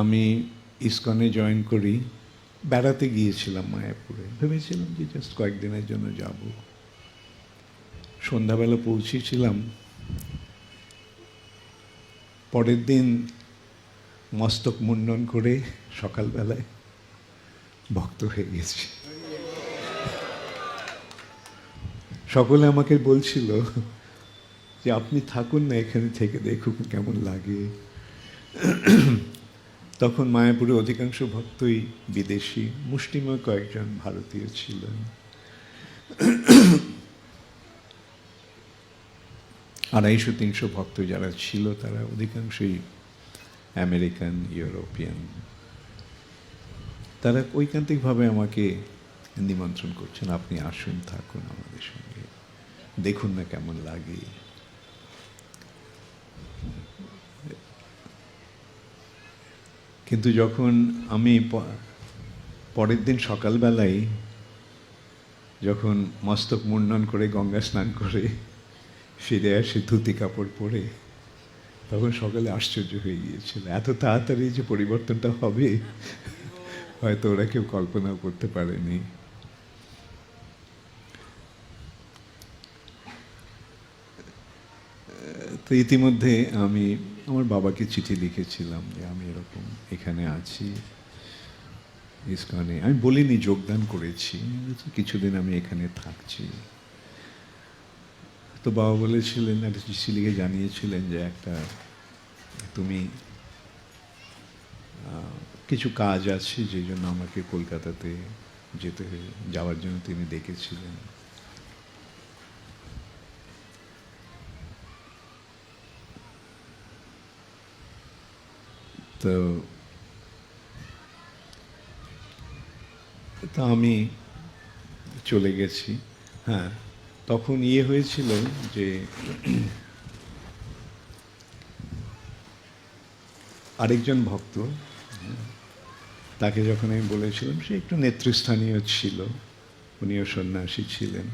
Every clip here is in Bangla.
আমি ইসকনে জয়েন করি, বেড়াতে গিয়েছিলাম মায়াপুরে, ভেবেছিলাম যে জাস্ট কয়েকদিনের জন্য যাব। সন্ধ্যাবেলা পৌঁছেছিলাম, পরের দিন মস্তক মুন্ডন করে সকালবেলায় ভক্ত হয়ে গেছি। সকলে আমাকে বলছিল যে আপনি থাকুন না, এখানে থেকে দেখুন কেমন লাগে। তখন মায়াপুরে অধিকাংশ ভক্তই বিদেশি, মুষ্টিমেয় কয়েকজন ভারতীয় ছিলেন। 250-300 ভক্ত যারা ছিল তারা অধিকাংশই আমেরিকান, ইউরোপিয়ান। তারা ঐকান্তিকভাবে আমাকে নিমন্ত্রণ করছেন, আপনি আসুন, থাকুন আমাদের সঙ্গে, দেখুন না কেমন লাগে। কিন্তু যখন আমি পরের দিন সকালবেলায় যখন মস্তক মুন্ডন করে গঙ্গা স্নান করে ফিরে আসি ধুতি কাপড় পরে, তখন সকালে আশ্চর্য হয়ে গিয়েছিল, এত তাড়াতাড়ি যে পরিবর্তনটা হবে হয়তো ওরা কেউ কল্পনাও করতে পারেনি। তো ইতিমধ্যে আমি আমার বাবাকে চিঠি লিখেছিলাম যে আমি এরকম এখানে আছি ইসকনে। আমি বলিনি যোগদান করেছি, কিছুদিন আমি এখানে থাকছি। তো বাবা বলেছিলেন, একটা চিঠি লিখে জানিয়েছিলেন যে একটা তুমি কিছু কাজ আছে যেই জন্য আমাকে কলকাতাতে যাওয়ার জন্য তিনি ডেকেছিলেন। তো আমি চলে গেছি। হ্যাঁ, তখন হয়েছিল যে আরেকজন ভক্ত, তাকে যখন আমি বলেছিলাম, সে একটু নেতৃস্থানীয় ছিল, উনিও সন্ন্যাসী ছিলেন।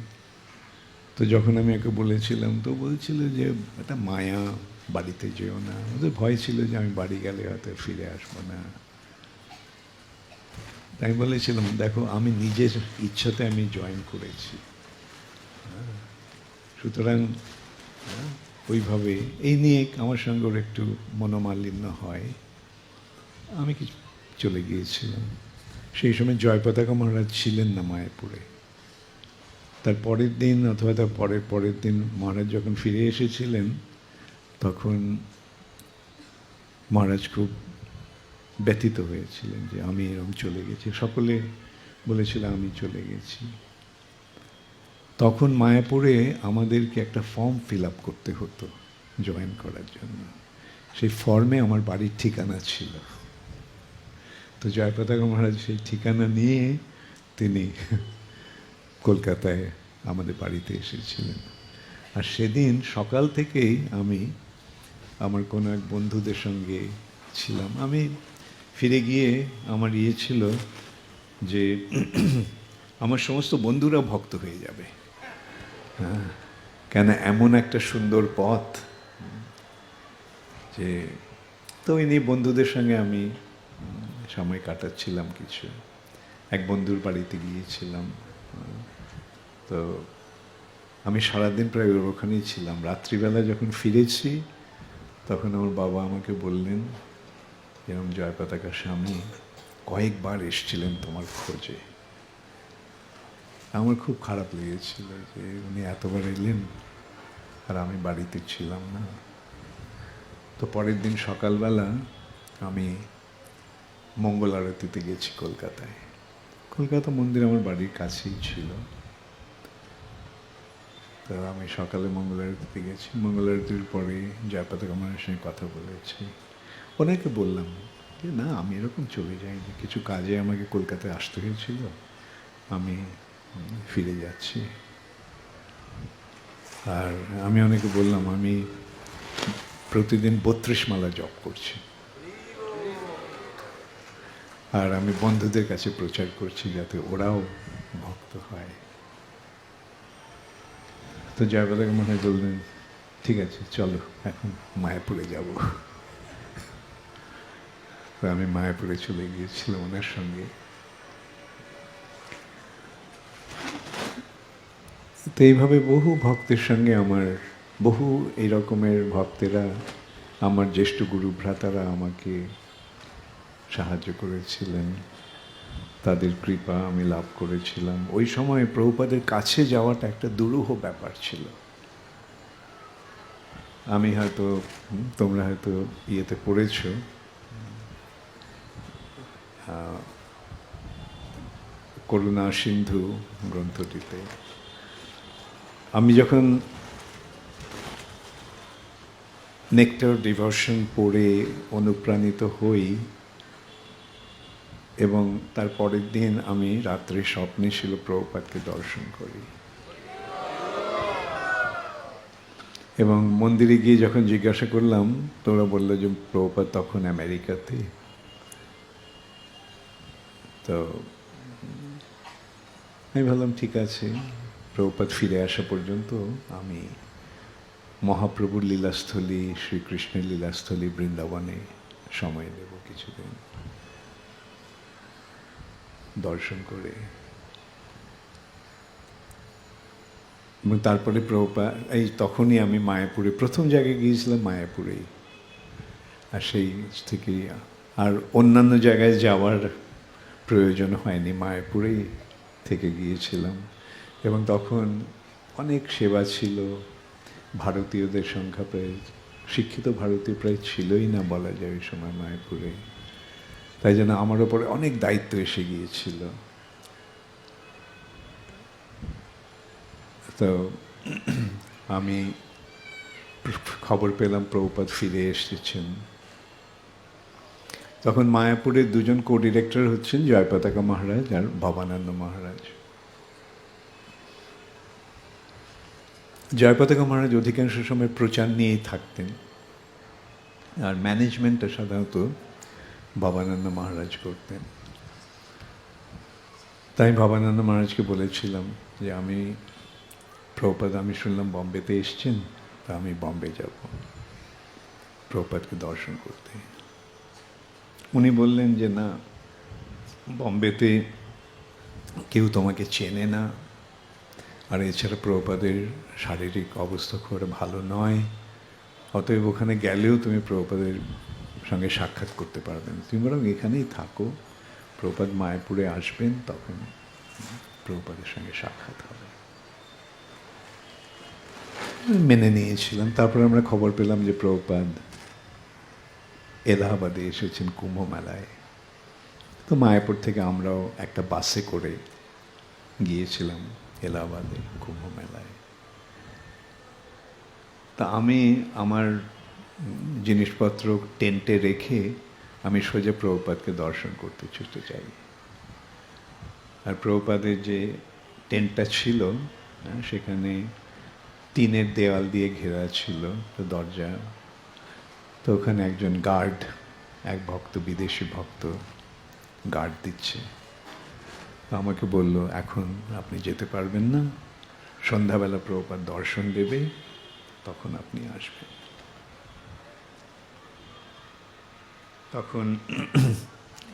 তো যখন আমি ওকে বলেছিলাম, তো বলছিল যে একটা মায়া, বাড়িতে যেও না। ওদের ভয় ছিল যে আমি বাড়ি গেলে হয়তো ফিরে আসবো না। তাই বলেছিলাম, দেখো আমি নিজের ইচ্ছাতে আমি জয়েন করেছি, সুতরাং ওইভাবে এই নিয়ে আমার সঙ্গে ওর একটু মনোমালিন্য হয়। আমি কিছু চলে গিয়েছিলাম। সেই সময় জয়পতাকা মহারাজ ছিলেন না মায়াপুরে। তার পরের দিন অথবা তার পরের দিন মহারাজ যখন ফিরে এসেছিলেন, তখন মহারাজ খুব ব্যথিত হয়েছিলেন যে আমি এরকম চলে গেছি। সকলে বলেছিল আমি চলে গেছি। তখন মায়াপুরে আমাদেরকে একটা ফর্ম ফিল আপ করতে হতো জয়েন করার জন্য। সেই ফর্মে আমার বাড়ির ঠিকানা ছিল। তো জয়পতাকা মহারাজ সেই ঠিকানা নিয়ে তিনি কলকাতায় আমাদের বাড়িতে এসেছিলেন। আর সেদিন সকাল থেকেই আমি আমার কোনো এক বন্ধুদের সঙ্গে ছিলাম। আমি ফিরে গিয়ে আমার ছিল যে আমার সমস্ত বন্ধুরা ভক্ত হয়ে যাবে। হ্যাঁ, কেন এমন একটা সুন্দর পথ যে, তো ওই নিয়ে বন্ধুদের সঙ্গে আমি সময় কাটাচ্ছিলাম কিছু। এক বন্ধুর বাড়িতে গিয়েছিলাম। তো আমি সারাদিন প্রায় ওখানেই ছিলাম। রাত্রিবেলা যখন ফিরেছি, তখন আমার বাবা আমাকে বললেন, যেরকম জয়পতাকার স্বামী কয়েকবার এসছিলেন তোমার খোঁজে। আমার খুব খারাপ লেগেছিল যে উনি এতবার এলেন আর আমি বাড়িতে ছিলাম না। তো পরের দিন সকালবেলা আমি মঙ্গল আরতিতে গেছি কলকাতায়। কলকাতা মন্দির আমার বাড়ির কাছেই ছিল। তো আমি সকালে মঙ্গল আরতিতে গেছি। মঙ্গল আরতির পরে জয়পতাকা মহারাজের সঙ্গে কথা বলেছি। ওনাকে বললাম যে না, আমি এরকম চলে যাইনি, কিছু কাজে আমাকে কলকাতায় আসতে হয়েছিল, আমি ফিরে যাচ্ছি। আর আমি অনেকে বললাম আমি প্রতিদিন 32 মালা জপ করছি, আর আমি বন্ধুদের কাছে প্রচার করছি যাতে ওরাও ভক্ত হয়। তো জয়পতাকা মহারাজ বললেন, ঠিক আছে চলো এখন মায়াপুরে যাব। তো আমি মায়াপুরে চলে গিয়েছিলাম ওনার সঙ্গে। তো এইভাবে বহু ভক্তের সঙ্গে আমার, বহু এই রকমের ভক্তেরা, আমার জ্যেষ্ঠ গুরু ভ্রাতারা আমাকে সাহায্য করেছিলেন, তাদের কৃপা আমি লাভ করেছিলাম। ওই সময় প্রভুপাদের কাছে যাওয়াটা একটা দুরূহ ব্যাপার ছিল। আমি হয়তো, তোমরা হয়তো ইয়েতে পড়েছ, করুণা সিন্ধু গ্রন্থটিতে, আমি যখন নেক্টার ডিভোশন পড়ে অনুপ্রাণিত হই এবং তার পরের দিন আমি রাত্রে স্বপ্নে ছিল প্রভুপাদকে দর্শন করি, এবং মন্দিরে গিয়ে যখন জিজ্ঞাসা করলাম, তোরা বললো যে প্রভুপাদ তখন আমেরিকাতে। তো আমি ভাবলাম ঠিক আছে, প্রভুপাদ ফিরে আসা পর্যন্ত আমি মহাপ্রভুর লীলাস্থলী, শ্রীকৃষ্ণের লীলাস্থলী বৃন্দাবনে সময় নেব কিছুদিন দর্শন করে। এবং তারপরে প্রভুপাদ, এই তখনই আমি মায়াপুরে প্রথম জায়গায় গিয়েছিলাম, মায়াপুরেই। আর সেই থেকে আর অন্যান্য জায়গায় যাওয়ার প্রয়োজন হয়নি, মায়াপুরেই থেকে গিয়েছিলাম। এবং তখন অনেক সেবা ছিল, ভারতীয়দের সংখ্যা প্রায়, শিক্ষিত ভারতীয় প্রায় ছিলই না বলা যায় ওই সময় মায়াপুরে। তাই জন্য আমার ওপরে অনেক দায়িত্ব এসে গিয়েছিল। তো আমি খবর পেলাম প্রভুপাদ ফিরে এসেছেন। তখন মায়াপুরের দুজন কো ডিরেক্টর হচ্ছেন জয়পতাকা মহারাজ আর ভবানন্দ মহারাজ। জয়পতাকা মহারাজ অধিকাংশ সময় প্রচার নিয়েই থাকতেন, আর ম্যানেজমেন্টটা সাধারণত ভবানন্দ মহারাজ করতেন। তাই ভবানন্দ মহারাজকে বলেছিলাম যে আমি প্রভুপাদ, আমি শুনলাম বম্বেতে এসছেন, তা আমি বম্বে যাব প্রভুপাদকে দর্শন করতে। উনি বললেন যে না, বম্বেতে কেউ তোমাকে চেনে না, আর এছাড়া প্রভুপাদের শারীরিক অবস্থা খুব ভালো নয়, অতএব ওখানে গেলেও তুমি প্রভুপাদের সঙ্গে সাক্ষাৎ করতে পারবে না, তুমি বরং এখানেই থাকো, প্রভুপাদ মায়াপুরে আসবেন তখন প্রভুপাদের সঙ্গে সাক্ষাৎ হবে। মেনে নিয়েছিলাম। তারপরে আমরা খবর পেলাম যে প্রভুপাদ এলাহাবাদে এসেছেন কুম্ভ মেলায়। তো মায়াপুর থেকে আমরাও একটা বাসে করে গিয়েছিলাম এলাহাবাদে কুম্ভ মেলায়। তা আমি আমার জিনিসপত্র টেন্টে রেখে আমি সোজা প্রভুপাদকে দর্শন করতে ছুটে যাই। আর প্রভুপাদের যে টেন্টটা ছিল সেখানে টিনের দেওয়াল দিয়ে ঘেরা ছিল, তো দরজা, তো ওখানে একজন গার্ড, এক ভক্ত, বিদেশি ভক্ত গার্ড দিচ্ছে। আমাকে বলল এখন আপনি যেতে পারবেন না, সন্ধ্যাবেলা প্রভুপাদ দর্শন দেবে, তখন আপনি আসবেন। তখন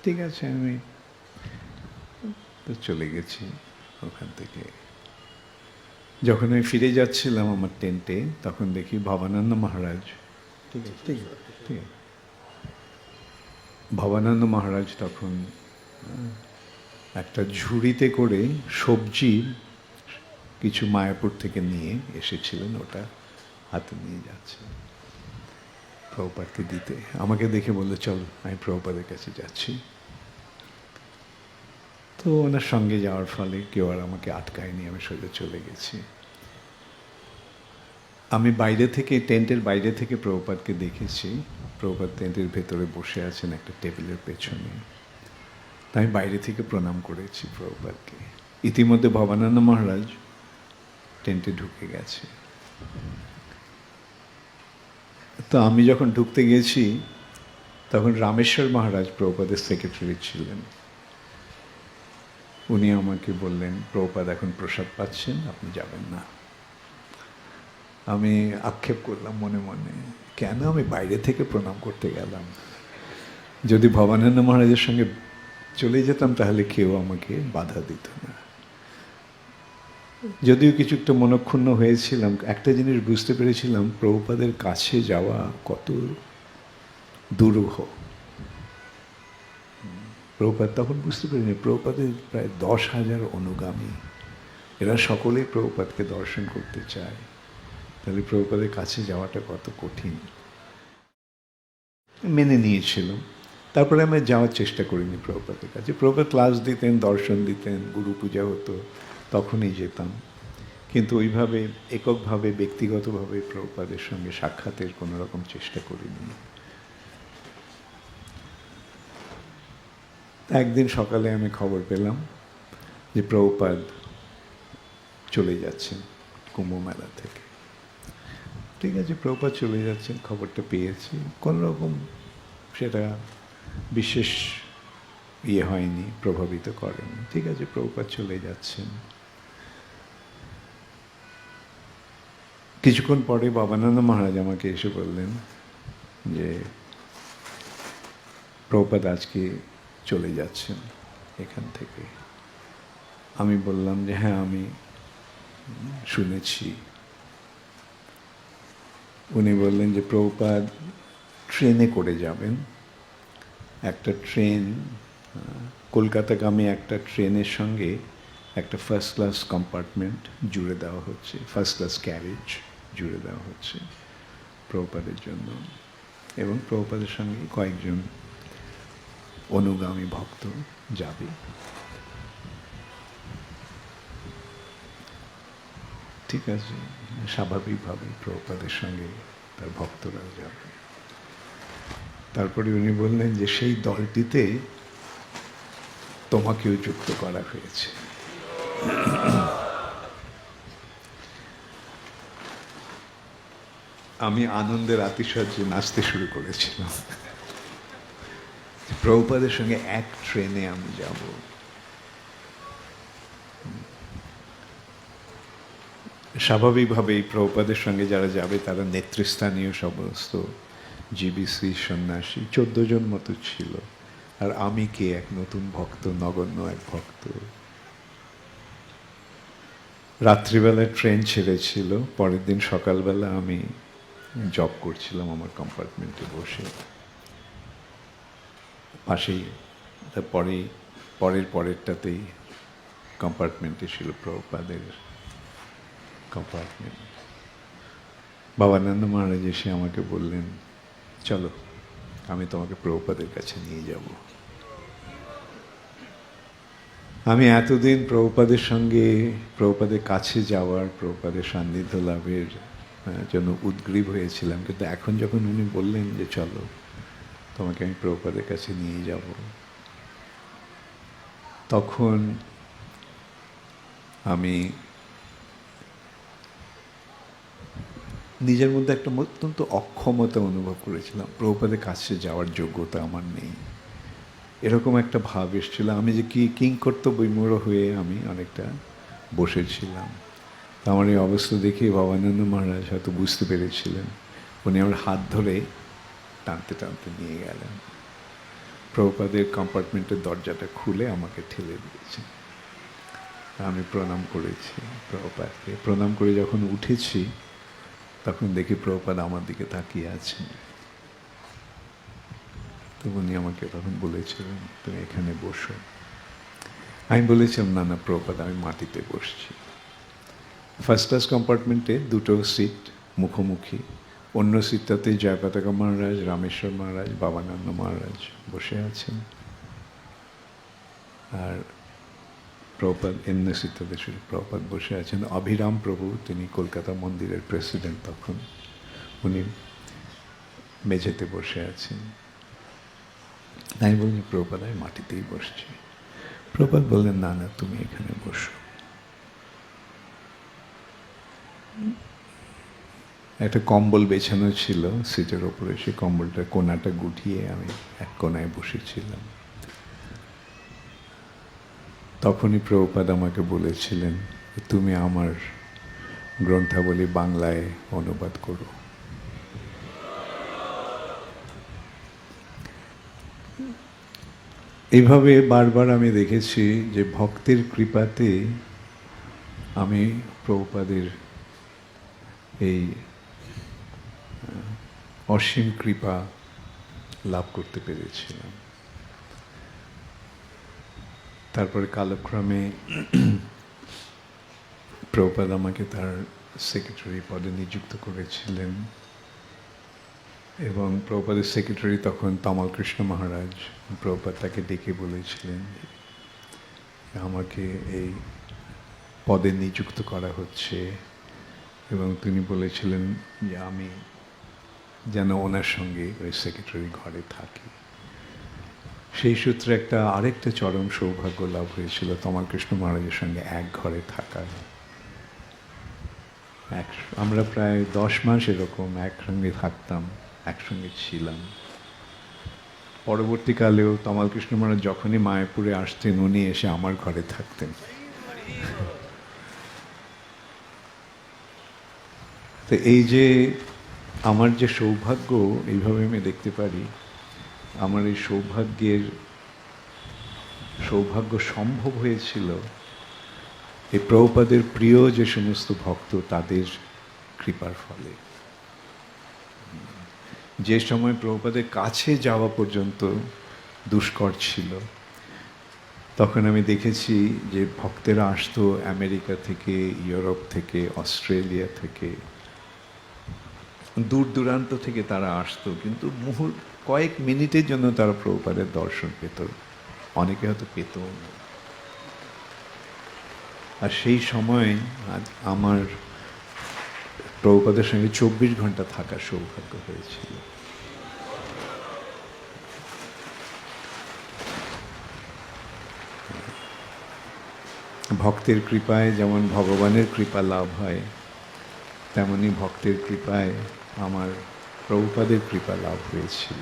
ঠিক আছে, আমি তো চলে গেছি ওখান থেকে। যখন আমি ফিরে যাচ্ছিলাম আমার টেন্টে, তখন দেখি ভবানন্দ মহারাজ, ঠিক আছে ঠিক আছে ঠিক আছে, ভবানন্দ মহারাজ তখন একটা ঝুড়িতে করে সবজি কিছু মায়াপুর থেকে নিয়ে এসেছিলেন, ওটা হাতে নিয়ে যাচ্ছে প্রভুপাদকে দিতে। আমাকে দেখে বললো চল আমি প্রভুপাদের কাছে যাচ্ছি। তো ওনার সঙ্গে যাওয়ার ফলে কেউ আর আমাকে আটকায়নি, আমি সোজা চলে গেছি। আমি বাইরে থেকে, টেন্টের বাইরে থেকে প্রভুপাদকে দেখেছি। প্রভুপাদ টেন্টের ভেতরে বসে আছেন একটা টেবিলের পেছনে। তাই বাইরে থেকে প্রণাম করেছি প্রভুপাদকে। ইতিমধ্যে ভবানন্দ মহারাজ টেন্টে ঢুকে গেছে। তো আমি যখন ঢুকতে গেছি তখন রামেশ্বর মহারাজ প্রভুপাদের সেক্রেটারি ছিলেন। উনি আমাকে বললেন প্রভুপাদ এখন প্রসাদ পাচ্ছেন, আপনি যাবেন না। আমি আক্ষেপ করলাম মনে মনে, কেন আমি বাইরে থেকে প্রণাম করতে গেলাম। যদি ভবানন্দ মহারাজের সঙ্গে চলে যেতাম তাহলে কেউ আমাকে বাধা দিত না। যদিও কিছু একটা মনক্ষুণ্ণ হয়েছিলাম, একটা জিনিস বুঝতে পেরেছিলাম, প্রভুপাদের কাছে যাওয়া কত দুরূহ। প্রভুপাদ তখন বুঝতে পারিনি, প্রভুপাদের প্রায় 10,000 অনুগামী, এরা সকলেই প্রভুপাদকে দর্শন করতে চায়, তাহলে প্রভুপাদের কাছে যাওয়াটা কত কঠিন। মেনে নিয়েছিলাম। তারপরে আমি যাওয়ার চেষ্টা করিনি প্রভুপাদের কাছে। প্রভুপাদ ক্লাস দিতেন, দর্শন দিতেন, গুরু পূজা হতো, তখনই যেতাম। কিন্তু ওইভাবে এককভাবে ব্যক্তিগতভাবে প্রভুপাদের সঙ্গে সাক্ষাতের কোনো রকম চেষ্টা করিনি। একদিন সকালে আমি খবর পেলাম যে প্রভুপাদ চলে যাচ্ছেন কুম্ভ মেলা থেকে। ঠিক আছে, প্রভুপাদ চলে যাচ্ছেন, খবরটা পেয়েছি। কোনো রকম সেটা বিশেষ হয়নি, প্রভাবিত করেনি। ঠিক আছে, প্রভুপাদ চলে যাচ্ছেন। কিছুক্ষণ পরে ভবানন্দ মহারাজ আমাকে এসে বললেন যে প্রভুপাদ আজকে চলে যাচ্ছেন এখান থেকে। আমি বললাম যে হ্যাঁ, আমি শুনেছি। উনি বললেন যে প্রভুপাদ ট্রেনে করে যাবেন। একটা ট্রেন, কলকাতাগামী একটা ট্রেনের সঙ্গে একটা ফার্স্ট ক্লাস কম্পার্টমেন্ট জুড়ে দেওয়া হচ্ছে, ফার্স্ট ক্লাস ক্যারেজ জুড়ে দেওয়া হচ্ছে প্রভুপাদের জন্য, এবং প্রভুপাদের সঙ্গে কয়েকজন অনুগামী ভক্ত যাবে। ঠিক আছে, স্বাভাবিকভাবেই প্রভুপাদের সঙ্গে তার ভক্তরা যাবে। তারপরে উনি বললেন যে সেই দলটিতে তোমাকেও যুক্ত করা হয়েছে। আমি আনন্দের আতিশয্যে নাচতে শুরু করেছিলাম। প্রভুপাদের সঙ্গে এক ট্রেনে আমি যাব। স্বাভাবিকভাবেই প্রভুপাদের সঙ্গে যারা যাবে তারা নেতৃস্থানীয় সমস্ত জিবিসি সন্ন্যাসী 14 জন মতো ছিল। আর আমি কে, এক নতুন ভক্ত, নগণ্য এক ভক্ত। রাত্রিবেলা ট্রেন ছেড়েছিল, পরের দিন সকালবেলা আমি জব করছিলাম আমার কম্পার্টমেন্টে বসে। পাশেই পরেরটাতেই কম্পার্টমেন্টে ছিল প্রভুপাদের কম্পার্টমেন্ট। ভবানন্দ মহারাজ এসে আমাকে বললেন, চলো আমি তোমাকে প্রভুপাদের কাছে নিয়ে যাব। আমি এতদিন প্রভুপাদের সঙ্গে, প্রভুপাদের কাছে যাওয়ার, প্রভুপাদের সান্নিধ্য লাভের জন্য উদ্গ্রীব হয়েছিলাম, কিন্তু এখন যখন উনি বললেন যে চলো তোমাকে আমি প্রভুপাদের কাছে নিয়ে যাব, তখন আমি নিজের মধ্যে একটা অত্যন্ত অক্ষমতা অনুভব করেছিলাম। প্রভুপাদের কাছে যাওয়ার যোগ্যতা আমার নেই, এরকম একটা ভাব এসেছিল। আমি যে কিংকর্তব্যবিমূঢ় হয়ে আমি অনেকটা বসেছিলাম। তো আমার এই অবস্থা দেখে ভবানন্দ মহারাজ হয়তো বুঝতে পেরেছিলেন। উনি আমার হাত ধরে টানতে টানতে নিয়ে গেলেন। প্রভুপাদের কম্পার্টমেন্টের দরজাটা খুলে আমাকে ঠেলে দিয়েছেন। আমি প্রণাম করেছি প্রভুপাদকে। প্রণাম করে যখন উঠেছি তখন দেখি প্রভুপাদ আমার দিকে তাকিয়ে আছেন। তো উনি আমাকে তখন বলেছিলেন, তুমি এখানে বসো। আমি বলেছিলাম, না না প্রভুপাদ, আমি মাটিতে বসছি। ফার্স্ট ক্লাস কম্পার্টমেন্টে 2টো সিট মুখোমুখি। অন্য সিটটাতে জয়পতাকা মহারাজ, রামেশ্বর মহারাজ, ভবানন্দ মহারাজ বসে আছেন। আর প্রভুপাদ অন্য সিটটাতে প্রভুপাদ বসে আছেন। অভিরাম প্রভু, তিনি কলকাতা মন্দিরের প্রেসিডেন্ট তখন, উনি মেঝেতে বসে আছেন। আমি বললাম, প্রভুপাদ আমি মাটিতেই বসছি। প্রভুপাদ বললেন, না না তুমি এখানে বসো। একটা কম্বল বেছানো ছিল সিটের ওপরে, সেই কম্বলটা কোনাটা গুটিয়ে আমি এক কোনায় বসেছিলাম। তখনই প্রভুপাদ আমাকে বলেছিলেন, তুমি আমার গ্রন্থাবলী বাংলায় অনুবাদ করো। এইভাবে বারবার আমি দেখেছি যে ভক্তের কৃপাতে আমি প্রভুপাদের এই অসীম কৃপা লাভ করতে পেরেছিলাম। তারপরে কালক্রমে প্রভুপাদ আমাকে তার সেক্রেটারি পদে নিযুক্ত করেছিলেন এবং প্রভুপাদের সেক্রেটারি তখন তমাল কৃষ্ণ মহারাজ। প্রভুপাদ তাকে ডেকে বলেছিলেন আমাকে এই পদে নিযুক্ত করা হচ্ছে এবং তিনি বলেছিলেন যে আমি যেন ওনার সঙ্গে ওই সেক্রেটারি ঘরে থাকি। সেই সূত্রে আরেকটা চরম সৌভাগ্য লাভ হয়েছিল তমাল কৃষ্ণ মহারাজের সঙ্গে এক ঘরে থাকার। আমরা প্রায় 10 মাস এরকম একসঙ্গে থাকতাম, একসঙ্গে ছিলাম। পরবর্তীকালেও তমাল কৃষ্ণ মহারাজ যখনই মায়াপুরে আসতেন উনি এসে আমার ঘরে থাকতেন। তো এই যে আমার যে সৌভাগ্য, এইভাবে আমি দেখতে পারি আমার এই সৌভাগ্য সম্ভব হয়েছিল এই প্রভুপাদের প্রিয় যে সমস্ত ভক্ত তাদের কৃপার ফলে। যে সময় প্রভুপাদের কাছে যাওয়া পর্যন্ত দুষ্কর ছিল, তখন আমি দেখেছি যে ভক্তেরা আসতো আমেরিকা থেকে, ইউরোপ থেকে, অস্ট্রেলিয়া থেকে, দূর দূরান্ত থেকে তারা আসতো, কিন্তু কয়েক মিনিটের জন্য তারা প্রভুপাদের দর্শন পেত, অনেকে হয়তো পেত না। আর সেই সময় আমার প্রভুপাদের সঙ্গে 24 ঘন্টা থাকার সৌভাগ্য হয়েছিল। ভক্তের কৃপায় যেমন ভগবানের কৃপা লাভ হয়, তেমনি ভক্তের কৃপায় আমার প্রভুপাদের কৃপা লাভ হয়েছিল।